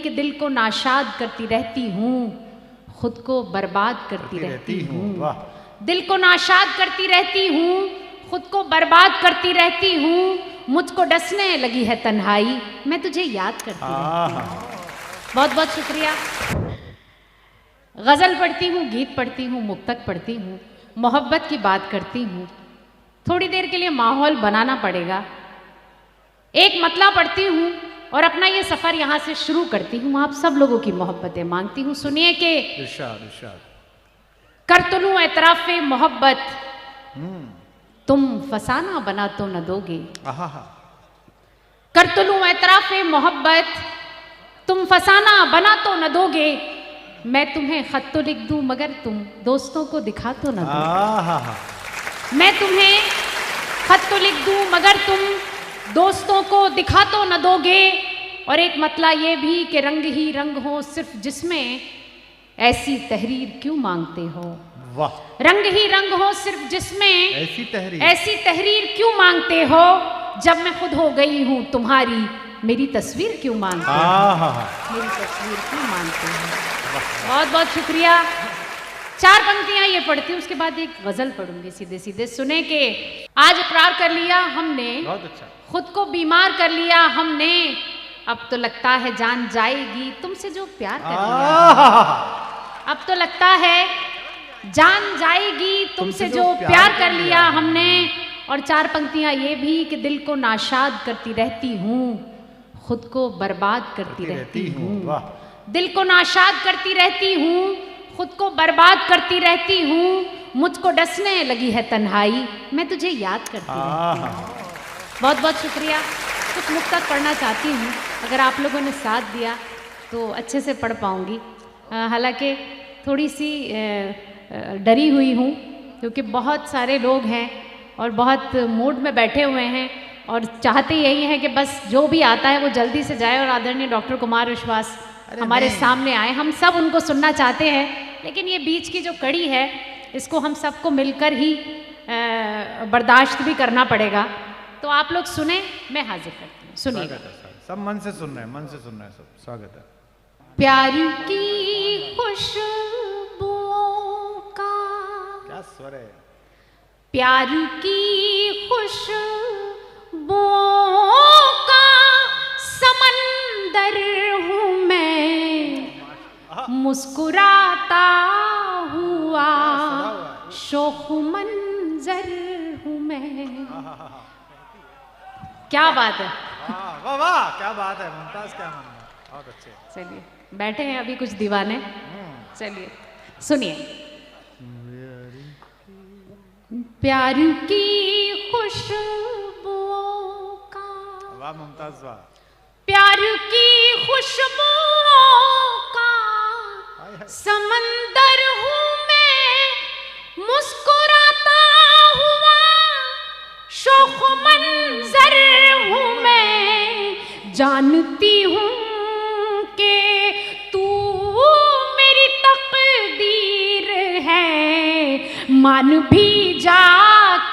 कि दिल को नाशाद करती रहती हूँ, खुद को बर्बाद करती रहती हूँ। दिल को नाशाद करती रहती हूँ, खुद को बर्बाद करती रहती हूँ, मुझको डसने लगी है तन्हाई, मैं तुझे याद करती रहती हूँ। बहुत बहुत शुक्रिया। गज़ल पढ़ती हूँ, गीत पढ़ती हूँ, मुक्तक पढ़ती हूँ, मोहब्बत की बात करती हूँ। थोड़ी देर के लिए माहौल बनाना पड़ेगा। एक मतला पढ़ती हूँ और अपना ये सफ़र यहाँ से शुरू करती हूँ। आप सब लोगों की मोहब्बतें मांगती हूँ। सुनिए कि इरशाद कर तो लूँ एतराफ़े मोहब्बत, तुम फसाना बना तो न दोगे। कर तो लूँ एतराफ़े मोहब्बत, तुम फसाना बना तो न दोगे। मैं तुम्हें खत तो लिख दूँ मगर तुम दोस्तों को दिखा तो न दोगे। मैं तुम्हें खत तो लिख दूँ मगर तुम दोस्तों को दिखा तो न दोगे। और एक मतला ये भी कि रंग ही रंग हो सिर्फ जिसमें, ऐसी तहरीर क्यों मांगते हो। वाह। रंग ही रंग हो सिर्फ जिसमें, ऐसी तहरीर क्यों मांगते हो। जब मैं खुद हो गई हूँ तुम्हारी, मेरी तस्वीर क्यों मांगते हो। मेरी तस्वीर क्यों मांगते हो। बहुत बहुत शुक्रिया। 4 पंक्तियां ये पढ़ती हूँ, उसके बाद एक गजल पढ़ूंगी सीधे सीधे। सुने के आज इकरार कर लिया हमने, बहुत अच्छा। खुद को बीमार कर लिया हमने, अब तो लगता है जान जाएगी तुमसे जो प्यार कर लिया। अब तो लगता है जान जाएगी तुमसे जो प्यार कर लिया हमने। और 4 पंक्तियां ये भी कि दिल को नाशाद करती रहती हूँ, खुद को बर्बाद करती रहती हूँ। दिल को नाशाद करती रहती हूँ, खुद को बर्बाद करती रहती हूँ, मुझको डसने लगी है तन्हाई, मैं तुझे याद करती रहती हूँ। बहुत बहुत शुक्रिया। कुछ मुक्तक पढ़ना चाहती हूँ, अगर आप लोगों ने साथ दिया तो अच्छे से पढ़ पाऊँगी। हालांकि थोड़ी सी डरी हुई हूँ क्योंकि बहुत सारे लोग हैं और बहुत मूड में बैठे हुए हैं और चाहते यही हैं कि बस जो भी आता है वो जल्दी से जाए और आदरणीय डॉक्टर कुमार विश्वास हमारे सामने आए। हम सब उनको सुनना चाहते हैं, लेकिन ये बीच की जो कड़ी है इसको हम सबको मिलकर ही बर्दाश्त भी करना पड़ेगा। तो आप लोग सुने, मैं हाजिर करती हूँ। सुनिए। सब मन से सुन रहे हैं, मन से सुन रहे हैं सब। स्वागत है। प्यार की खुशबुओं का, क्या स्वर है। प्यार की खुशबुओं का समंदर हूँ मैं, मुस्कुराता हुआ शोख मंजर हूँ मैं। क्या बात है। वाह वाह, क्या बात है मुमताज, क्या मानना। बहुत अच्छे। चलिए बैठे हैं अभी कुछ दीवाने, चलिए सुनिए। प्यार की खुशबुओं का, वाह मुमताज वाह। प्यार की खुशबुओं का समंदर हूँ मैं, मुस्कुराता हुआ शोख मंजर हूँ मैं। जानती हूँ कि तू मेरी तकदीर है, मान भी जा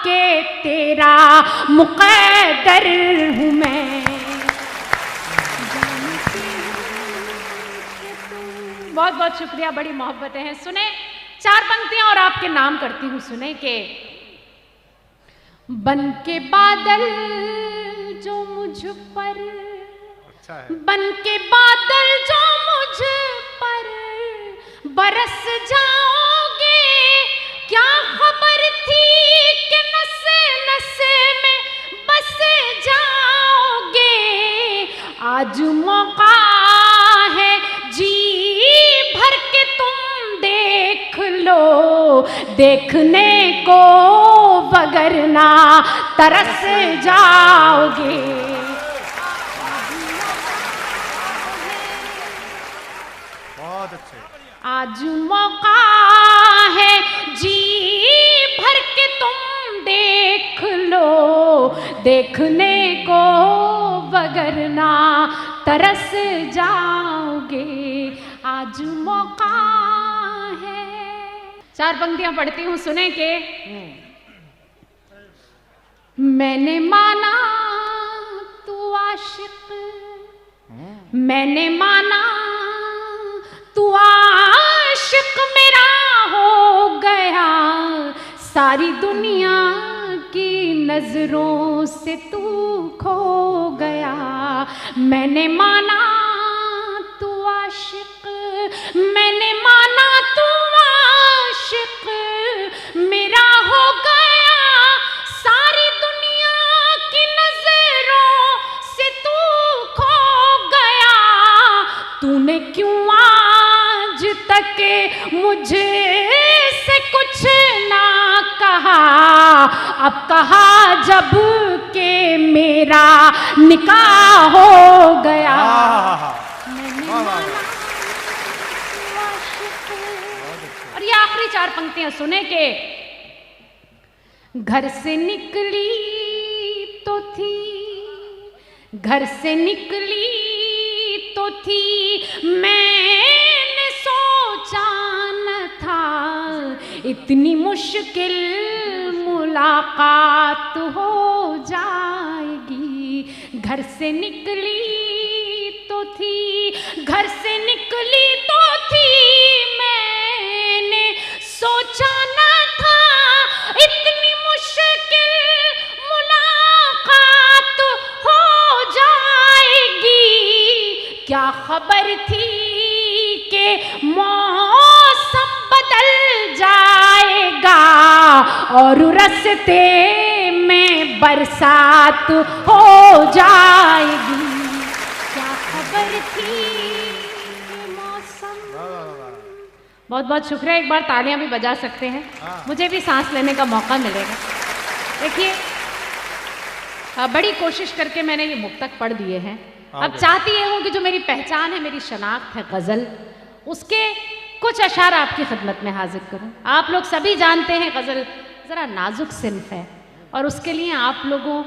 के तेरा मुक़द्दर हूँ मैं। बहुत बहुत शुक्रिया, बड़ी मोहब्बतें हैं। सुने 4 पंक्तियां और आपके नाम करती हूँ। सुने के बन के बादल जो मुझ पर, अच्छा है। बन के बादल जो मुझ पर बरस जाओगे, क्या खबर थी कि नसे नसे में बस जाओगे। आज मौका है जी भर के तुम देख लो, देखने को वगरना तरस जाओगे। बहुत अच्छे। आज मौका है जी भर के तुम देख लो, देखने को वगरना तरस जाओगे। आज मौका है। 4 पंक्तियां पढ़ती हूँ, सुने के मैंने माना तू आशिक, मैंने माना सारी दुनिया की नजरों से तू खो गया। मैंने माना तू आशिक, मैंने माना तू आशिक मेरा हो गया। सारी दुनिया की नजरों से तू खो गया। तूने क्यों आज तक मुझे से कुछ ना कहा, अब कहा जब के मेरा निकाह हो गया। मैंने माना और ये आखिरी 4 पंक्तियां सुने के घर से निकली तो थी, घर से निकली तो थी, मैंने सोचा न था इतनी मुश्किल मुलाकात हो जाएगी। घर से निकली तो थी, घर से निकली तो थी, मैंने सोचा न था इतनी मुश्किल मुलाकात हो जाएगी। क्या खबर थी कि मौसम बदल जाएगा और रास्ते में बरसात हो जाएगी। क्या खबर थी कि मौसम। बहुत बहुत शुक्रिया, एक बार तालियां भी बजा सकते हैं, मुझे भी सांस लेने का मौका मिलेगा। देखिए बड़ी कोशिश करके मैंने ये मुक्तक पढ़ दिए हैं। अब चाहती हूँ कि जो मेरी पहचान है, मेरी शनाख्त है गज़ल, उसके कुछ अशार आपकी खिदमत में हाजिर करूँ। आप लोग सभी जानते हैं गज़ल ज़रा नाजुक सिन्फ है और उसके लिए आप लोगों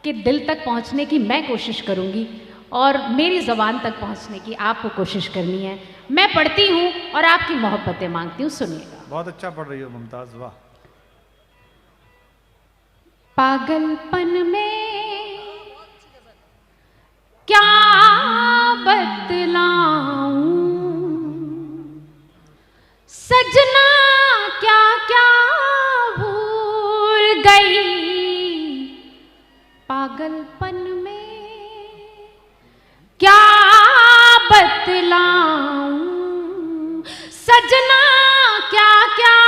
के दिल तक पहुँचने की मैं कोशिश करूँगी और मेरी ज़बान तक पहुँचने की आपको कोशिश करनी है। मैं पढ़ती हूँ और आपकी मोहब्बतें मांगती हूँ, सुनिएगा। बहुत अच्छा पढ़ रही हो मुमताज़, वाह। पागलपन में क्या बतलाऊं सजना, क्या क्या भूल गई। पागलपन में क्या बतलाऊं सजना, क्या क्या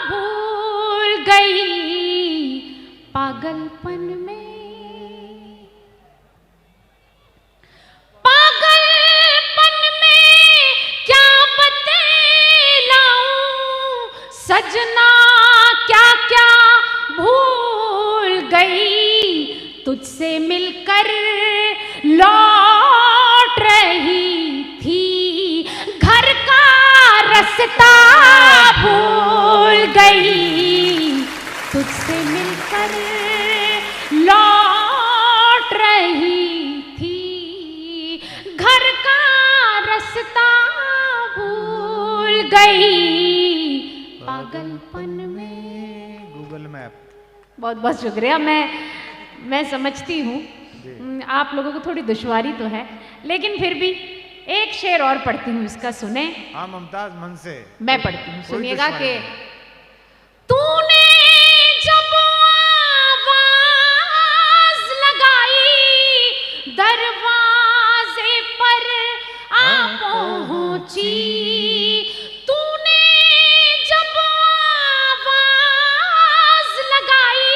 भूल गई। पागलपन में, पागलपन में क्या बतलाऊं सजना, क्या क्या भूल गई। तुझसे मिलकर लौट रही थी, घर का रास्ता भूल गई। तुझसे मिलकर लौट रही थी, घर का रास्ता भूल गई। पागलपन में। Google map. बहुत बहुत शुक्रिया। मैं समझती हूँ आप लोगों को थोड़ी दुश्वारी तो है, लेकिन फिर भी एक शेर और पढ़ती हूँ, इसका सुने। हाँ मुमताज, मन से मैं पढ़ती हूँ, सुनिएगा कि नहीं। तूने जब आवाज लगाई दरवाजे पर आ पहुंची। तूने जब आवाज लगाई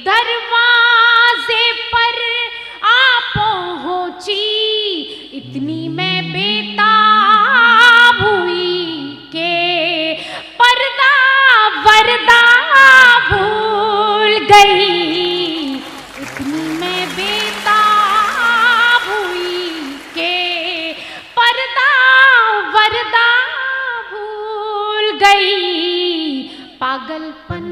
दरवाजे पर आ पहुंची। इतनी मैं बेताब हुई के पर्दा वर्दा भूल गई। इतनी मैं बेताब हुई के पर्दा वर्दा भूल गई। पागलपन